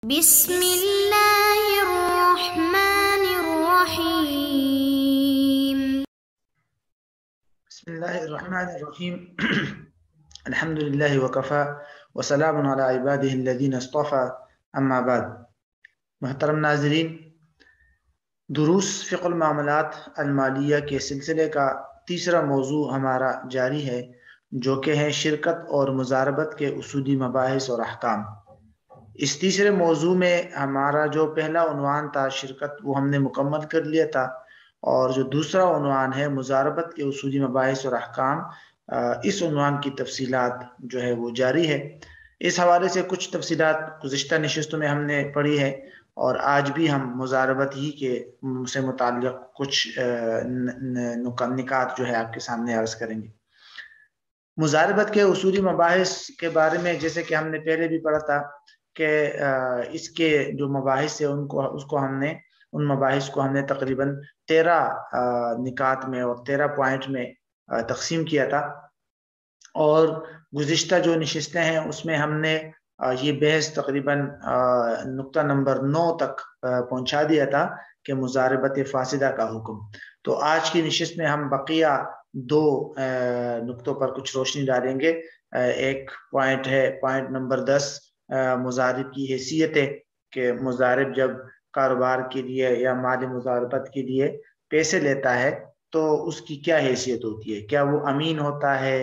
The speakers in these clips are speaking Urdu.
بسم اللہ الرحمن الرحیم. بسم اللہ الرحمن الرحیم. الحمد للہ وکفا وسلام علی عبادہ الذین اصطفى. اما بعد. محترم ناظرین، دروس فقہ المعاملات المالیہ کے سلسلے کا تیسرا موضوع ہمارا جاری ہے، جو کہ ہے شرکت اور مضاربت کے اصولی مباحث اور احکام. اس تیسرے موضوع میں ہمارا جو پہلا عنوان تھا شرکت، وہ ہم نے مکمل کر لیا تھا، اور جو دوسرا عنوان ہے مضاربت کے اصولی مباحث اور احکام، اس عنوان کی تفصیلات جو ہے وہ جاری ہے. اس حوالے سے کچھ تفصیلات گزشتہ نشستوں میں ہم نے پڑھی ہے، اور آج بھی ہم مضاربت ہی کے سے متعلق کچھ نکات جو ہے آپ کے سامنے عرض کریں گے. مضاربت کے اصولی مباحث کے بارے میں جیسے کہ ہم نے پہلے بھی پڑھا تھا کہ اس کے جو مباحث ہے ان مباحث کو ہم نے تقریباً 13 نکات میں اور 13 پوائنٹ میں تقسیم کیا تھا، اور گزشتہ جو نشستیں ہیں اس میں ہم نے یہ بحث تقریباً نقطہ نمبر 9 تک پہنچا دیا تھا کہ مضاربت فاسدہ کا حکم. تو آج کی نشست میں ہم بقیہ 2 نقطوں پر کچھ روشنی ڈالیں گے. ایک پوائنٹ ہے پوائنٹ نمبر 10، مضارب کی حیثیت ہے کہ مضارب جب کاروبار کے لیے یا مالی مضاربت کے لیے پیسے لیتا ہے تو اس کی کیا حیثیت ہوتی ہے. کیا وہ امین ہوتا ہے،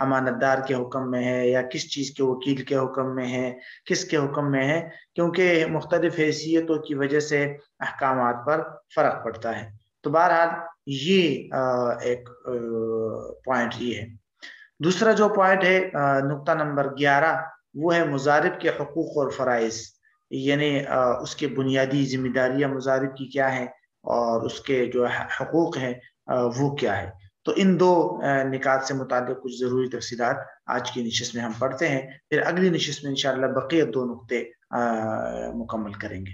امانت دار کے حکم میں ہے، یا کس چیز کے وکیل کے حکم میں ہے، کس کے حکم میں ہے، کیونکہ مختلف حیثیتوں کی وجہ سے احکامات پر فرق پڑتا ہے. تو بہرحال یہ ایک پوائنٹ یہ ہے. دوسرا جو پوائنٹ ہے نقطہ نمبر 11، وہ ہے مضارب کے حقوق اور فرائض، یعنی اس کے بنیادی ذمہ داریاں مضارب کی کیا ہیں اور اس کے جو حقوق ہیں وہ کیا ہے. تو ان 2 نکات سے متعلق کچھ ضروری تفصیلات آج کی نشست میں ہم پڑھتے ہیں، پھر اگلی نشست میں انشاءاللہ بقیہ 2 نقطے مکمل کریں گے.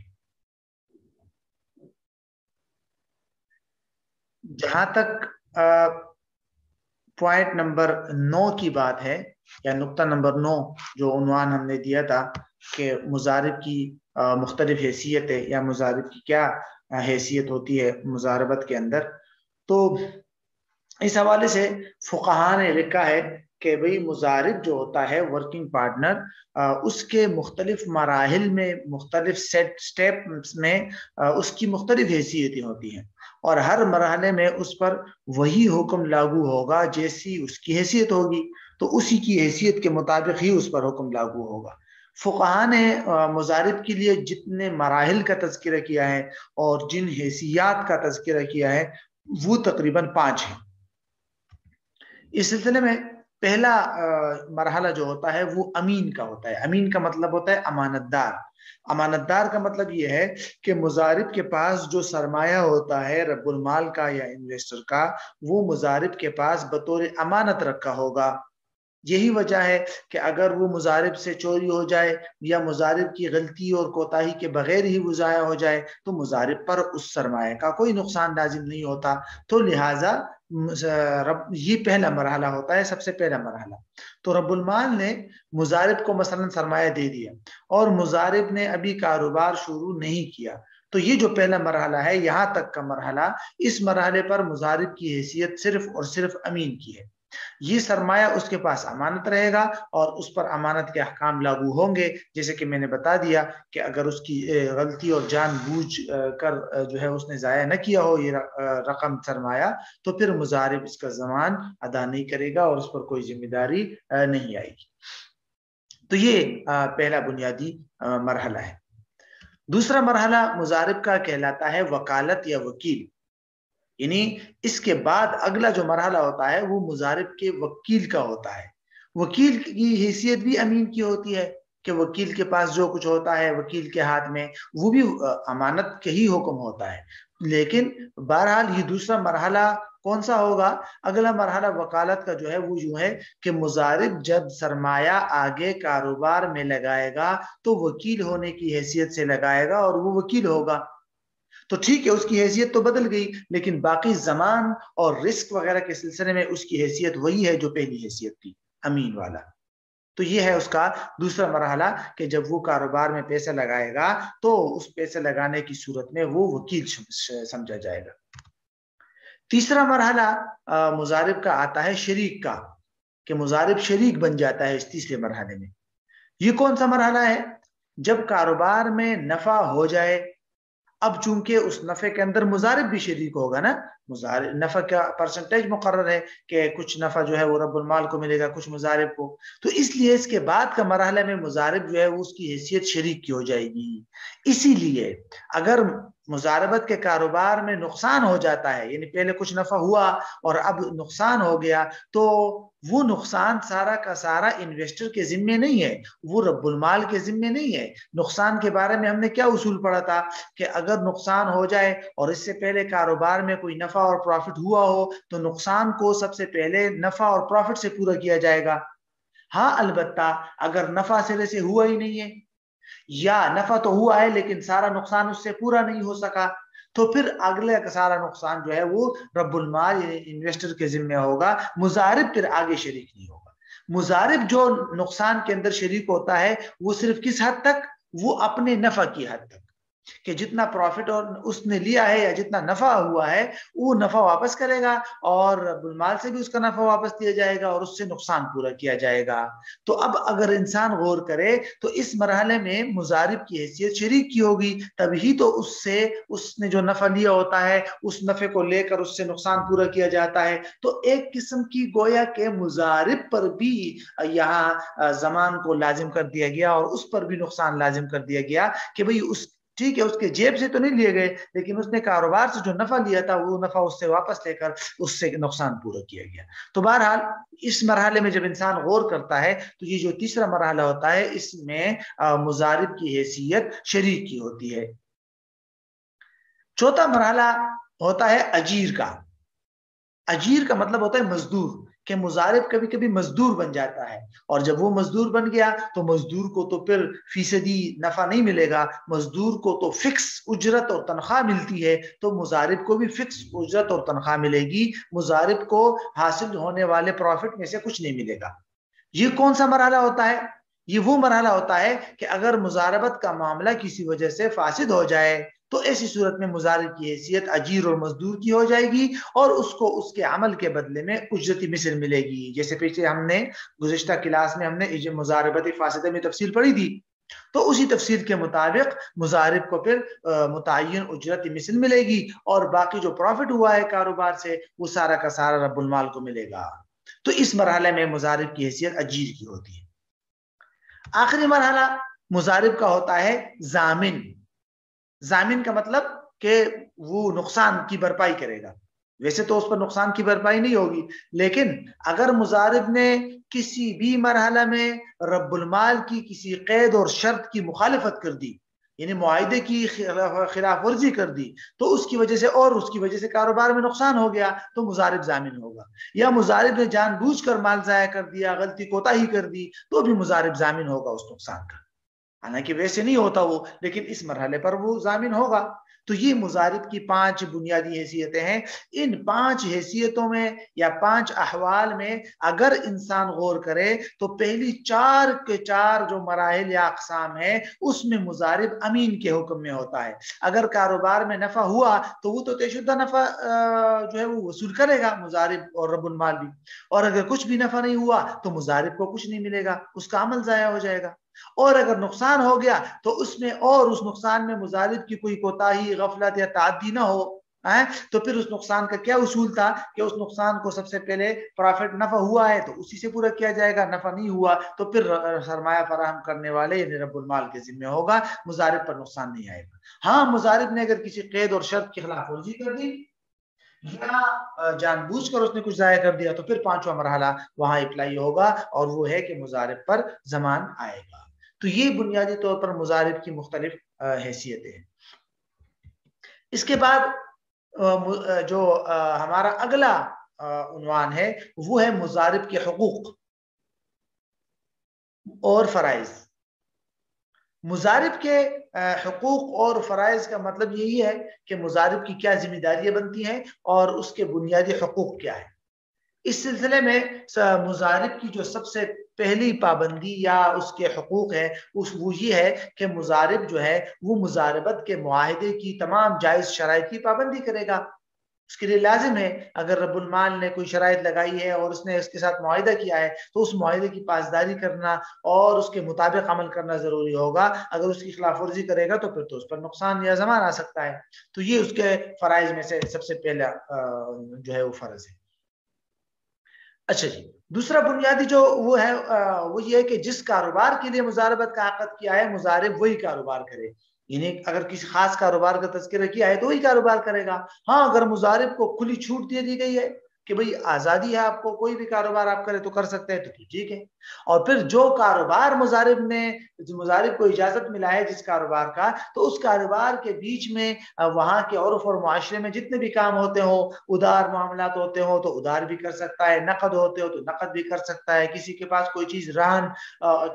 جہاں تک پوائنٹ نمبر 9 کی بات ہے، یا نقطہ نمبر 9 جو عنوان ہم نے دیا تھا کہ مضارب کی مختلف حیثیت ہے یا مضارب کی کیا حیثیت ہوتی ہے مضاربت کے اندر، تو اس حوالے سے فقہاء نے لکھا ہے کہ بھئی مضارب جو ہوتا ہے ورکنگ پارٹنر، اس کے مختلف مراحل میں، مختلف سٹیپس میں اس کی مختلف حیثیتیں ہوتی ہیں، اور ہر مرحلے میں اس پر وہی حکم لاگو ہوگا جیسی اس کی حیثیت ہوگی، تو اسی کی حیثیت کے مطابق ہی اس پر حکم لاگو ہوگا. فقہاء نے مضارب کے لیے جتنے مراحل کا تذکرہ کیا ہے اور جن حیثیات کا تذکرہ کیا ہے وہ تقریباً 5 ہیں. اس سلسلے میں پہلا مرحلہ جو ہوتا ہے وہ امین کا ہوتا ہے. امین کا مطلب ہوتا ہے امانت دار. امانت دار کا مطلب یہ ہے کہ مضارب کے پاس جو سرمایہ ہوتا ہے رب المال کا یا انویسٹر کا، وہ مضارب کے پاس بطور امانت رکھا ہوگا. یہی وجہ ہے کہ اگر وہ مضارب سے چوری ہو جائے یا مضارب کی غلطی اور کوتاہی کے بغیر ہی وہ ضائع ہو جائے تو مضارب پر اس سرمایہ کا کوئی نقصان لازم نہیں ہوتا. تو لہٰذا یہ پہلا مرحلہ ہوتا ہے، سب سے پہلا مرحلہ. تو رب المال نے مضارب کو مثلا سرمایہ دے دیا اور مضارب نے ابھی کاروبار شروع نہیں کیا، تو یہ جو پہلا مرحلہ ہے، یہاں تک کا مرحلہ، اس مرحلے پر مضارب کی حیثیت صرف اور صرف امین کی ہے. یہ سرمایہ اس کے پاس امانت رہے گا اور اس پر امانت کے احکام لاگو ہوں گے، جیسے کہ میں نے بتا دیا کہ اگر اس کی غلطی اور جان بوجھ کر جو ہے اس نے ضائع نہ کیا ہو یہ رقم سرمایہ، تو پھر مضارب اس کا ضمان ادا نہیں کرے گا اور اس پر کوئی ذمہ داری نہیں آئے گی. تو یہ پہلا بنیادی مرحلہ ہے. دوسرا مرحلہ مضارب کا کہلاتا ہے وکالت یا وکیل، یعنی اس کے بعد اگلا جو مرحلہ ہوتا ہے وہ مضارب کے وکیل کا ہوتا ہے. وکیل کی حیثیت بھی امین کی ہوتی ہے کہ وکیل کے پاس جو کچھ ہوتا ہے وکیل کے ہاتھ میں وہ بھی امانت کے ہی حکم ہوتا ہے. لیکن بہرحال یہ دوسرا مرحلہ کون سا ہوگا؟ اگلا مرحلہ وکالت کا جو ہے وہ یوں ہے کہ مضارب جب سرمایہ آگے کاروبار میں لگائے گا تو وکیل ہونے کی حیثیت سے لگائے گا اور وہ وکیل ہوگا. تو ٹھیک ہے، اس کی حیثیت تو بدل گئی، لیکن باقی زمان اور رسک وغیرہ کے سلسلے میں اس کی حیثیت وہی ہے جو پہلی حیثیت تھی، امین والا. تو یہ ہے اس کا دوسرا مرحلہ کہ جب وہ کاروبار میں پیسہ لگائے گا تو اس پیسے لگانے کی صورت میں وہ وکیل سمجھا جائے گا۔ تیسرا مرحلہ مضارب کا آتا ہے شریک کا، کہ مضارب شریک بن جاتا ہے اس تیسرے مرحلے میں۔ یہ کون سا مرحلہ ہے؟ جب کاروبار میں نفع ہو جائے، اب چونکہ اس نفع کے اندر مضارب بھی شریک ہوگا نا، نفع کا پرسنٹیج مقرر ہے کہ کچھ نفع جو ہے وہ رب المال کو ملے گا، کچھ مضارب کو، تو اس لیے اس کے بعد کا مرحلہ میں مضارب جو ہے اس کی حیثیت شریک کی ہو جائے گی۔ اسی لیے اگر مضاربت کے کاروبار میں نقصان ہو جاتا ہے، یعنی پہلے کچھ نفع ہوا اور اب نقصان ہو گیا، تو وہ نقصان سارا کا سارا انویسٹر کے ذمے نہیں ہے، وہ رب المال کے ذمے نہیں ہے۔ نقصان کے بارے میں ہم نے کیا اصول پڑھا تھا کہ اگر نقصان ہو جائے اور اس سے پہلے کاروبار میں کوئی نفع اور پروفٹ ہوا ہو تو نقصان کو سب سے پہلے نفع اور پروفٹ سے پورا کیا جائے گا۔ ہاں البتہ اگر نفع سرے سے ہوا ہی نہیں ہے، یا نفع تو ہوا ہے لیکن سارا نقصان اس سے پورا نہیں ہو سکا، تو پھر اگلے کا سارا نقصان جو ہے وہ رب المال یعنی انویسٹر کے ذمہ ہوگا، مضارب پھر آگے شریک نہیں ہوگا۔ مضارب جو نقصان کے اندر شریک ہوتا ہے وہ صرف کس حد تک؟ وہ اپنے نفع کی حد تک، کہ جتنا پروفٹ اور اس نے لیا ہے یا جتنا نفع ہوا ہے وہ نفع واپس کرے گا، اور رب المال سے بھی اس کا نفع واپس دیا جائے گا اور اس سے نقصان پورا کیا جائے گا۔ تو اب اگر انسان غور کرے تو اس مرحلے میں مضارب کی حیثیت شریک کی ہوگی، تبھی تو اس نے جو نفع لیا ہوتا ہے اس نفع کو لے کر اس سے نقصان پورا کیا جاتا ہے۔ تو ایک قسم کی گویا کہ مضارب پر بھی یہاں زمان کو لازم کر دیا گیا اور اس پر بھی نقصان لازم کر دیا گیا کہ بھئی ٹھیک ہے اس کے جیب سے تو نہیں لیے گئے لیکن اس نے کاروبار سے جو نفع لیا تھا وہ نفع اس سے واپس لے کر اس سے نقصان پورا کیا گیا۔ تو بہرحال اس مرحلے میں جب انسان غور کرتا ہے تو یہ جو تیسرا مرحلہ ہوتا ہے اس میں مضارب کی حیثیت شریک کی ہوتی ہے۔ چوتھا مرحلہ ہوتا ہے اجیر کا۔ اجیر کا مطلب ہوتا ہے مزدور، کہ مضارب کبھی کبھی مزدور بن جاتا ہے، اور جب وہ مزدور بن گیا تو مزدور کو تو پھر فیصدی نفع نہیں ملے گا، مزدور کو تو فکس اجرت اور تنخواہ ملتی ہے، تو مضارب کو بھی فکس اجرت اور تنخواہ ملے گی، مضارب کو حاصل ہونے والے پروفٹ میں سے کچھ نہیں ملے گا۔ یہ کون سا مرحلہ ہوتا ہے؟ یہ وہ مرحلہ ہوتا ہے کہ اگر مضاربت کا معاملہ کسی وجہ سے فاسد ہو جائے تو ایسی صورت میں مضارب کی حیثیت اجیر اور مزدور کی ہو جائے گی، اور اس کو اس کے عمل کے بدلے میں اجرتی مثل ملے گی۔ جیسے پیچھے ہم نے گزشتہ کلاس میں ہم نے مضاربت فاسدہ میں تفصیل پڑھی تھی، تو اسی تفصیل کے مطابق مضارب کو پھر متعین اجرتی مثل ملے گی، اور باقی جو پروفٹ ہوا ہے کاروبار سے وہ سارا کا سارا رب المال کو ملے گا۔ تو اس مرحلے میں مضارب کی حیثیت اجیر کی ہوتی ہے۔ آخری مرحلہ مضارب کا ہوتا ہے ضامن۔ ضامن کا مطلب کہ وہ نقصان کی بھرپائی کرے گا۔ ویسے تو اس پر نقصان کی بھرپائی نہیں ہوگی، لیکن اگر مضارب نے کسی بھی مرحلہ میں رب المال کی کسی قید اور شرط کی مخالفت کر دی، یعنی معاہدے کی خلاف ورزی کر دی، تو اس کی وجہ سے اور اس کی وجہ سے کاروبار میں نقصان ہو گیا تو مضارب ضامن ہوگا۔ یا مضارب نے جان بوجھ کر مال ضائع کر دیا، غلطی کوتاہی کر دی، تو بھی مضارب ضامن ہوگا اس نقصان کا، حالانکہ ویسے نہیں ہوتا وہ، لیکن اس مرحلے پر وہ ضامن ہوگا۔ تو یہ مضارب کی 5 بنیادی حیثیتیں ہیں۔ ان 5 حیثیتوں میں یا 5 احوال میں اگر انسان غور کرے تو پہلی 4 کے 4 جو مراحل یا اقسام ہیں اس میں مضارب امین کے حکم میں ہوتا ہے۔ اگر کاروبار میں نفع ہوا تو وہ تو طے شدہ نفع جو ہے وہ وصول کرے گا مضارب اور رب المال بھی، اور اگر کچھ بھی نفع نہیں ہوا تو مضارب کو کچھ نہیں ملے گا، اس کا عمل ضائع ہو جائے گا۔ اور اگر نقصان ہو گیا تو اس میں اور اس نقصان میں مضارب کی کوئی کوتاہی، غفلت یا تعدی نہ ہو، تو پھر اس نقصان کا کیا اصول تھا کہ اس نقصان کو سب سے پہلے پروفٹ نفع ہوا ہے تو اسی سے پورا کیا جائے گا، نفع نہیں ہوا تو پھر سرمایہ فراہم کرنے والے یعنی رب المال کے ذمہ ہوگا، مضارب پر نقصان نہیں آئے گا۔ ہاں مضارب نے اگر کسی قید اور شرط کی خلاف ورزی کر دی یا جان بوجھ کر اس نے کچھ ضائع کر دیا تو پھر 5واں مرحلہ وہاں اپلائی ہوگا، اور وہ ہے کہ مضارب پر ضمان آئے گا۔ تو یہ بنیادی طور پر مضارب کی مختلف حیثیتیں ہیں۔ اس کے بعد جو ہمارا اگلا عنوان ہے وہ ہے مضارب کے حقوق اور فرائض۔ مضارب کے حقوق اور فرائض کا مطلب یہی ہے کہ مضارب کی کیا ذمہ داریاں بنتی ہیں اور اس کے بنیادی حقوق کیا ہیں۔ اس سلسلے میں مضارب کی جو سب سے پہلی پابندی یا اس کے حقوق ہے وہ یہ ہے کہ مضارب جو ہے وہ مضاربت کے معاہدے کی تمام جائز شرائط کی پابندی کرے گا. اس کے لیے لازم ہے اگر رب المال نے کوئی شرائط لگائی ہے اور اس نے اس کے ساتھ معاہدہ کیا ہے تو اس معاہدے کی پاسداری کرنا اور اس کے مطابق عمل کرنا ضروری ہوگا. اگر اس کی خلاف ورزی کرے گا تو پھر تو اس پر نقصان یا زمان آ سکتا ہے. تو یہ اس کے فرائض میں سے سب سے پہلا جو ہے وہ فرض ہے. اچھا جی، دوسرا بنیادی جو وہ ہے وہ یہ ہے کہ جس کاروبار کے لیے مضاربت کا عقد کیا ہے مضارب وہی کاروبار کرے. یعنی اگر کسی خاص کاروبار کا تذکرہ کیا ہے تو وہی کاروبار کرے گا. ہاں اگر مضارب کو کھلی چھوٹ دے دی گئی ہے کہ بھئی آزادی ہے آپ کو، کوئی بھی کاروبار آپ کرے تو کر سکتے ہیں تو ٹھیک ہے. اور پھر جو کاروبار مضارب کو اجازت ملا ہے جس کاروبار کا، تو اس کاروبار کے بیچ میں وہاں کے عرف اور معاشرے میں جتنے بھی کام ہوتے ہو، ادار معاملات ہوتے ہو تو ادار بھی کر سکتا ہے، نقد ہوتے ہو تو نقد بھی کر سکتا ہے، کسی کے پاس کوئی چیز رہن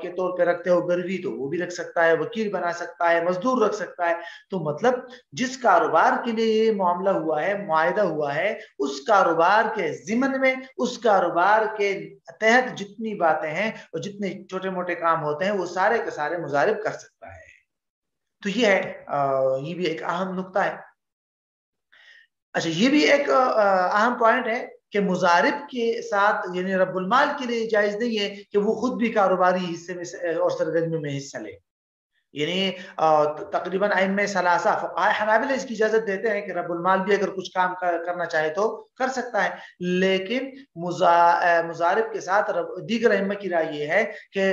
کے طور پہ رکھتے ہو گروی تو وہ بھی رکھ سکتا ہے، وکیل بنا سکتا ہے، مزدور رکھ سکتا ہے. تو مطلب جس کاروبار کے لیے یہ معاملہ ہوا ہے، معاہدہ ہوا ہے، اس کاروبار کے ضمن میں اس کاروبار کے تحت جتنی باتیں ہیں اور جتنے چھوٹے موٹے کام ہوتے ہیں وہ سارے کے سارے مضارب کر سکتا ہے. تو یہ ہے، یہ بھی ایک اہم نقطہ ہے. اچھا، یہ بھی ایک اہم پوائنٹ ہے کہ مضارب کے ساتھ یعنی رب المال کے لیے جائز نہیں ہے کہ وہ خود بھی کاروباری حصے میں اور سرگرمیوں میں حصہ لے. یعنی تقریباً ائمہ ثلاثہ فقہائے حنابلہ اس کی اجازت دیتے ہیں کہ رب المال بھی اگر کچھ کام کرنا چاہے تو کر سکتا ہے. لیکن مضارب کے ساتھ دیگر ائمہ کی رائے یہ ہے کہ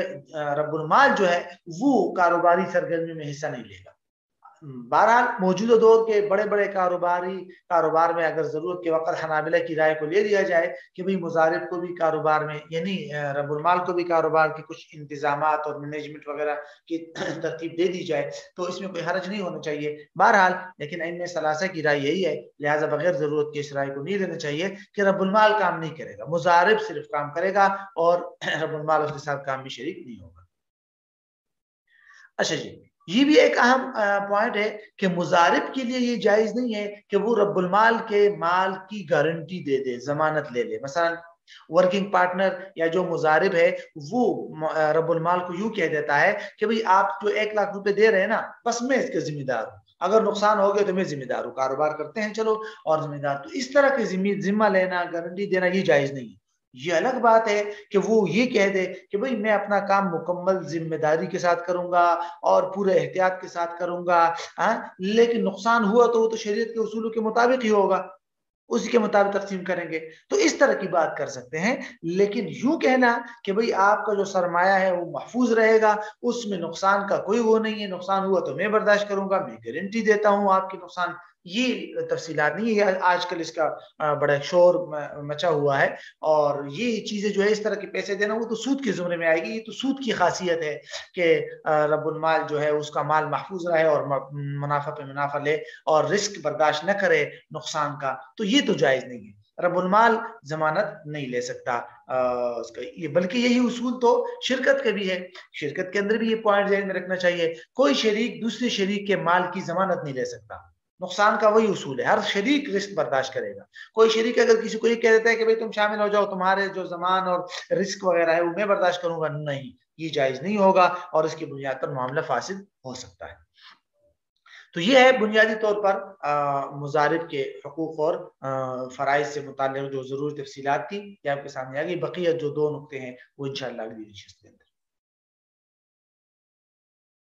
رب المال جو ہے وہ کاروباری سرگرمیوں میں حصہ نہیں لے گا. بہرحال موجودہ دور کے بڑے بڑے کاروبار میں اگر ضرورت کے وقت حنابلہ کی رائے کو لے لیا جائے کہ بھئی مضارب کو بھی کاروبار میں یعنی رب المال کو بھی کاروبار کے کچھ انتظامات اور مینجمنٹ وغیرہ کی ترتیب دے دی جائے تو اس میں کوئی حرج نہیں ہونا چاہیے. بہرحال لیکن ائمہ ثلاثہ کی رائے یہی ہے، لہٰذا بغیر ضرورت کے اس رائے کو نہیں لینا چاہیے کہ رب المال کام نہیں کرے گا، مضارب صرف کام کرے گا اور رب المال اس کے ساتھ کام میں شریک نہیں ہوگا. اچھا جی، یہ بھی ایک اہم پوائنٹ ہے کہ مضارب کے لیے یہ جائز نہیں ہے کہ وہ رب المال کے مال کی گارنٹی دے دے، ضمانت لے لے. مثلا ورکنگ پارٹنر یا جو مضارب ہے وہ رب المال کو یوں کہہ دیتا ہے کہ بھئی آپ جو 1 لاکھ روپے دے رہے ہیں نا، بس میں اس کے ذمہ دار ہوں، اگر نقصان ہو گیا تو میں ذمہ دار ہوں، کاروبار کرتے ہیں چلو اور ذمہ دار. تو اس طرح کے ذمہ لینا، گارنٹی دینا یہ جائز نہیں ہے. یہ الگ بات ہے کہ وہ یہ کہہ دے کہ بھئی میں اپنا کام مکمل ذمہ داری کے ساتھ کروں گا اور پورے احتیاط کے ساتھ کروں گا، لیکن نقصان ہوا تو وہ تو شریعت کے اصولوں کے مطابق ہی ہوگا، اسی کے مطابق تقسیم کریں گے. تو اس طرح کی بات کر سکتے ہیں. لیکن یوں کہنا کہ بھئی آپ کا جو سرمایہ ہے وہ محفوظ رہے گا، اس میں نقصان کا کوئی وہ نہیں ہے، نقصان ہوا تو میں برداشت کروں گا، میں گارنٹی دیتا ہوں آپ کی نقصان، یہ تفصیلات نہیں ہے. آج کل اس کا بڑا شور مچا ہوا ہے اور یہ چیزیں جو ہے اس طرح کے پیسے دینا وہ تو سود کے زمرے میں آئے گی. یہ تو سود کی خاصیت ہے کہ رب المال جو ہے اس کا مال محفوظ رہے اور منافع پہ منافع لے اور رسک برداشت نہ کرے نقصان کا. تو یہ تو جائز نہیں ہے. رب المال ضمانت نہیں لے سکتا اس کا. بلکہ یہی اصول تو شرکت کا بھی ہے. شرکت کے اندر بھی یہ پوائنٹ ذہن میں رکھنا چاہیے، کوئی شریک دوسرے شریک کے مال کی ضمانت نہیں لے سکتا. نقصان کا وہی اصول ہے، ہر شریک رسک برداشت کرے گا. کوئی شریک اگر کسی کو یہ کہہ دیتا ہے کہ بھئی تم شامل ہو جاؤ، تمہارے جو زمان اور رسک وغیرہ ہے وہ میں برداشت کروں گا، نہیں، یہ جائز نہیں ہوگا اور اس کی بنیاد پر معاملہ فاسد ہو سکتا ہے. تو یہ ہے بنیادی طور پر مضارب کے حقوق اور فرائض سے متعلق جو ضروری تفصیلات تھی یہ آپ کے سامنے آ گئی. بقیہ جو 2 نقطے ہیں وہ انشاءاللہ اگلی نشست کے اندر